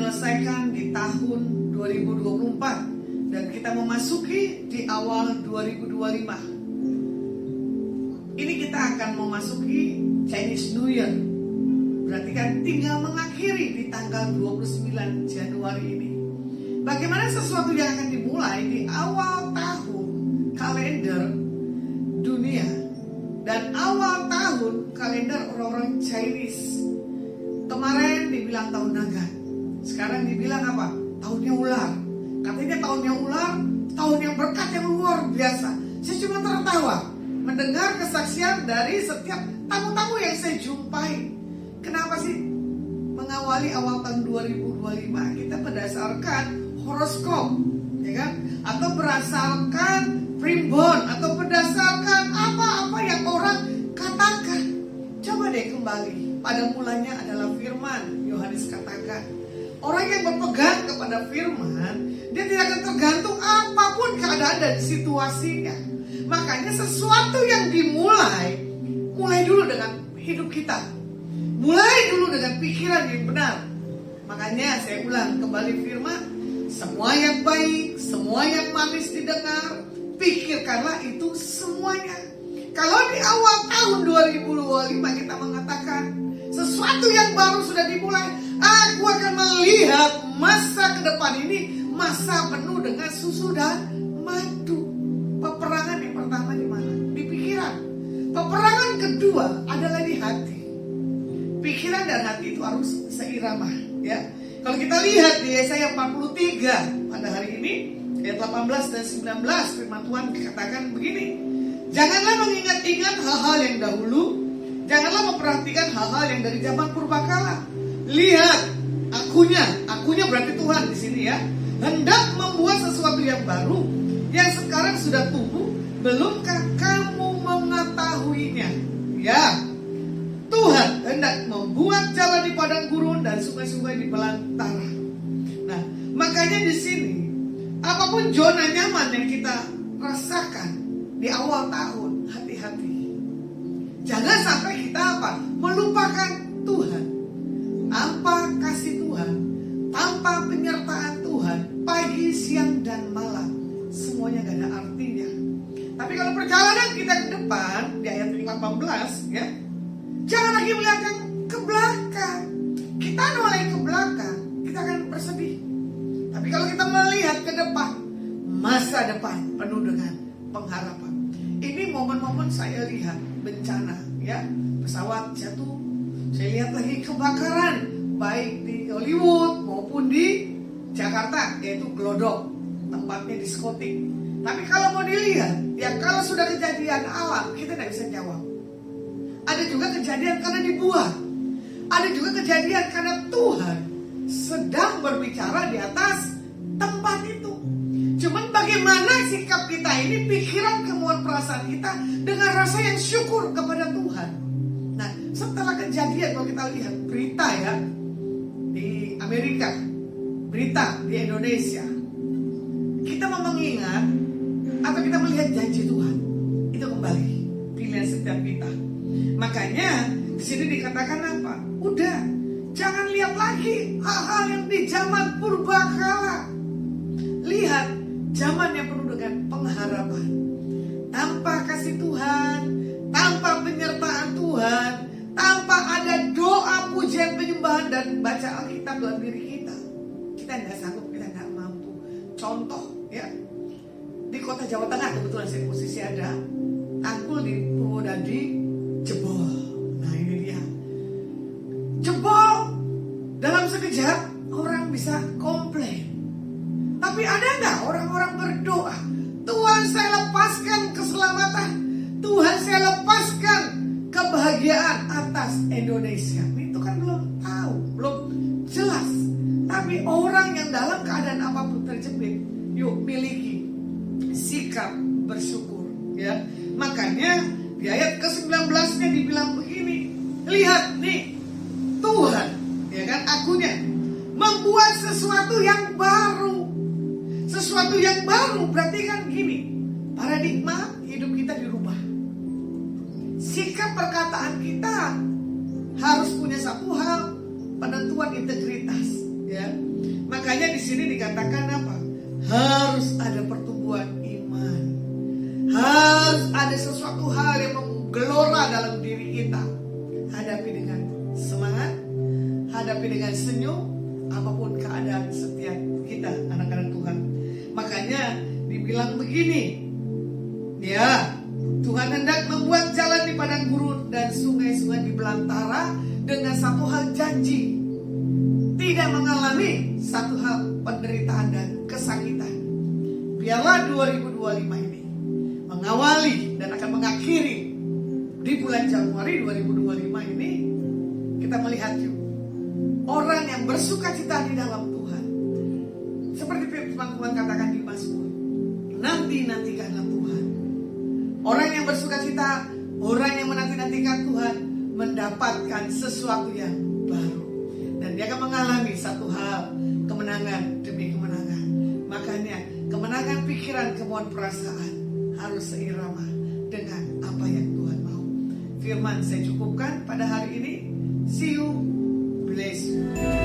menyelesaikan di tahun 2024 dan kita memasuki di awal 2025. Ini kita akan memasuki Chinese New Year. Berarti kan tinggal mengakhiri di tanggal 29 Januari ini. Bagaimana sesuatu yang akan dimulai di awal tahun kalender dunia dan awal tahun kalender orang-orang Chinese. Kemarin dibilang tahun naga, sekarang dibilang apa? Tahunnya ular. Katanya tahunnya ular, tahun yang berkat yang luar biasa. Saya cuma tertawa mendengar kesaksian dari setiap tamu-tamu yang saya jumpai. Kenapa sih mengawali awal tahun 2025 kita berdasarkan horoskop, ya kan? Atau berdasarkan primbon, atau berdasarkan apa-apa yang orang katakan. Coba deh kembali. Pada mulanya adalah firman. Yohanes katakan, orang yang berpegang kepada firman, dia tidak akan tergantung apapun keadaan dan situasinya. Makanya sesuatu yang dimulai, mulai dulu dengan hidup kita. Mulai dulu dengan pikiran yang benar. Makanya saya ulang kembali firman, semua yang baik, semua yang manis didengar, pikirkanlah itu semuanya. Kalau di awal tahun 2025 kita mengatakan sesuatu yang baru sudah dimulai, aku akan melihat masa ke depan ini masa penuh dengan susu dan madu. Peperangan yang pertama di mana? Di pikiran. Peperangan kedua adalah di hati. Pikiran dan hati itu harus seirama, ya. Kalau kita lihat di Yesaya 43 pada hari ini ayat 18 dan 19, firman Tuhan dikatakan begini. Janganlah mengingat-ingat hal-hal yang dahulu, janganlah memperhatikan hal-hal yang dari zaman purbakala. Lihat, akunya berarti Tuhan di sini ya, hendak membuat sesuatu yang baru, yang sekarang sudah tumbuh, belumkah kamu mengetahuinya? Ya, Tuhan hendak membuat jalan di padang gurun dan sungai-sungai di belantara. Nah, makanya di sini, apapun zona nyaman yang kita rasakan di awal tahun, hati-hati. Jangan sampai kita melupakan Tuhan. Tanpa kasih Tuhan, tanpa penyertaan Tuhan, pagi, siang, dan malam, semuanya gak ada artinya. Tapi kalau perjalanan kita ke depan, di ayat 18, ya, jangan lagi melihat yang ke belakang. Kita mulai ke belakang, kita akan bersedih. Tapi kalau kita melihat ke depan, masa depan penuh dengan pengharapan. Ini momen-momen saya lihat bencana, ya, pesawat jatuh. Saya lihat lagi kebakaran, baik di Hollywood maupun di Jakarta, yaitu Glodok, tempatnya diskotik. Tapi kalau mau dilihat, ya kalau sudah kejadian alam, kita tidak bisa jawab. Ada juga kejadian karena dibuat. Ada juga kejadian karena Tuhan sedang berbicara di atas tempat itu. Cuman bagaimana sikap kita ini, pikiran, kemauan, perasaan kita dengan rasa yang syukur kepada Tuhan. Nah, setelah kejadian, kalau kita lihat berita ya di Amerika, berita di Indonesia, kita mau mengingat atau kita melihat janji Tuhan, itu kembali pilihan setiap kita. Makanya di sini dikatakan apa? Udah, jangan lihat lagi hal-hal yang di zaman purbakala. Lihat zaman yang penuh dengan pengharapan. Tanpa kasih Tuhan, tanpa penyertaan Tuhan, tanpa ada doa, pujian, penyembahan dan baca Alkitab dalam diri kita, kita tidak sanggup, kita tidak mampu. Contoh ya, di kota Jawa Tengah kebetulan saya posisi ada, tanggul di Purwodadi jebol. Nah ini dia, jebol dalam sekejap orang bisa komplain. Tapi ada nggak orang-orang berdoa, Tuhan saya lepaskan keselamatan, Tuhan saya lepaskan kebahagiaan atas Indonesia. Itu kan belum tahu, belum jelas. Tapi orang yang dalam keadaan apapun terjepit, yuk miliki sikap bersyukur, ya. Makanya di ayat ke-19-nya dibilang begini, lihat nih, Tuhan, ya kan, akunya membuat sesuatu yang baru. Sesuatu yang baru berarti kan gini, paradigma hidup kita dirubah. Sikap perkataan kita harus punya satu hal, penentuan integritas, Ya, makanya di sini dikatakan apa? Harus ada pertumbuhan iman. Harus ada sesuatu hal yang menggelora dalam diri kita. Hadapi dengan semangat, hadapi dengan senyum, apapun keadaan setiap kita anak-anak Tuhan. Makanya dibilang begini, ya, Tuhan hendak membuat jalan di padang gurun dan sungai-sungai di belantara dengan satu hal janji, tidak mengalami satu hal penderitaan dan kesakitan. Biarlah 2025 ini mengawali dan akan mengakhiri di bulan Januari 2025 ini, kita melihat yuk, orang yang bersuka cita di dalam Tuhan. Seperti firman Tuhan katakan di Mazmur, nanti-nantikanlah Tuhan. Orang yang bersuka cita, orang yang menanti-nantikan Tuhan, mendapatkan sesuatu yang baru. Dan dia akan mengalami satu hal, kemenangan demi kemenangan. Makanya kemenangan pikiran, kemauan, perasaan harus seirama dengan apa yang Tuhan mau. Firman saya cukupkan pada hari ini. See you, bless you.